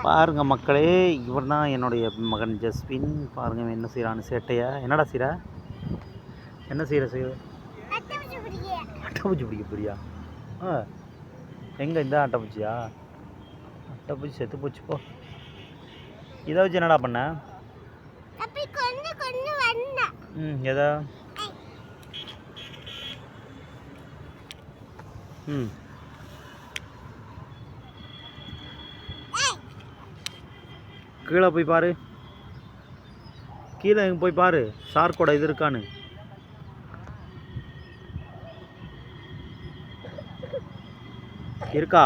பாருங்க மக்களே, இவர் தான் என்னுடைய மகன் ஜஸ்வின். பாருங்க என்ன செய்கிறான்னு சேட்டையா. என்னடா செய்கிற? என்ன செய்கிற? அட்டைப்பூச்சி பிடிக்க போறியா? எங்கே இந்த அட்டைப்பூச்சியா? அட்டைப்பூச்சி செத்து போச்சு போ. இதை வச்சு என்னடா பண்ண? எதா? கீழே போய் பாரு. கீழே எங்கே போய் பாரு, ஷார்க்கோட இது இருக்கான்னு. இருக்கா?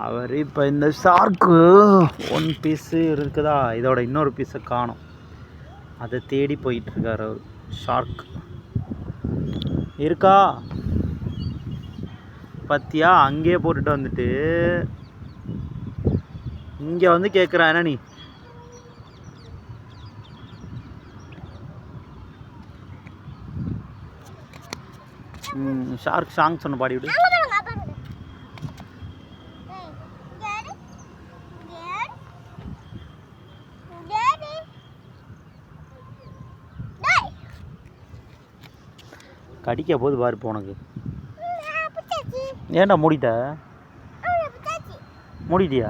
அவர் இப்போ இந்த ஷார்க்கு ஒன் பீஸு இருக்குதா, இதோட இன்னொரு பீஸை காணும். அதை தேடி போயிட்டுருக்கார் அவர். ஷார்க் இருக்கா பத்தியா? அங்கேயே போட்டுட்டு வந்துட்டு இங்கே வந்து கேட்குறான் என்ன நீ? ஷார்க் சாங் சொன்ன பாடி விடு. கடிக்க போது பாரு போனக்கு. ஏன்டா மூடிட்ட? மூடிட்டியா?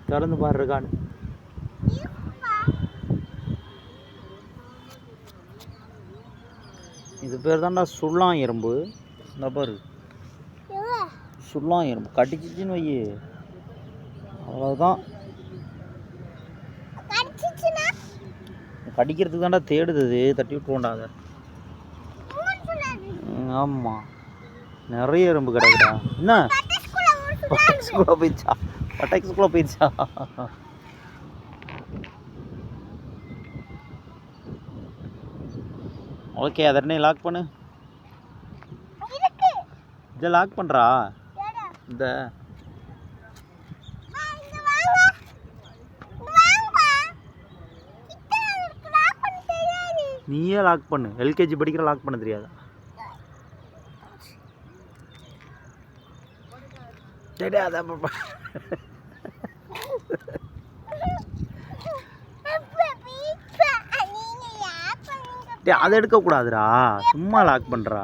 திறந்து பாரு இருக்கான்னு. இது பேர் தான்டா சுள்ளான் எறும்பு. இந்த பாரு சுள்ளான் எறும்பு கடிச்சிச்சின்னு வையே, அவ்வளோதான். கடிக்கிறதுக்கு தான்டா தேடுது, தட்டி விட்டுருவோண்டா அதை. ஆமாம், நிறைய எறும்பு கிடக்குடா. என்ன பட்டெக்ஸ்குள்ளே போயிடுச்சா? ஓகே, அதனே லாக் பண்ணு. இதை லாக் பண்ணுறா. இந்த நீயே லாக் பண்ணு. எல்கேஜி படிக்கிற லாக் பண்ண தெரியாதா? சரி அதான் அதை எடுக்கக்கூடாதுடா, சும்மா லாக் பண்ணுறா.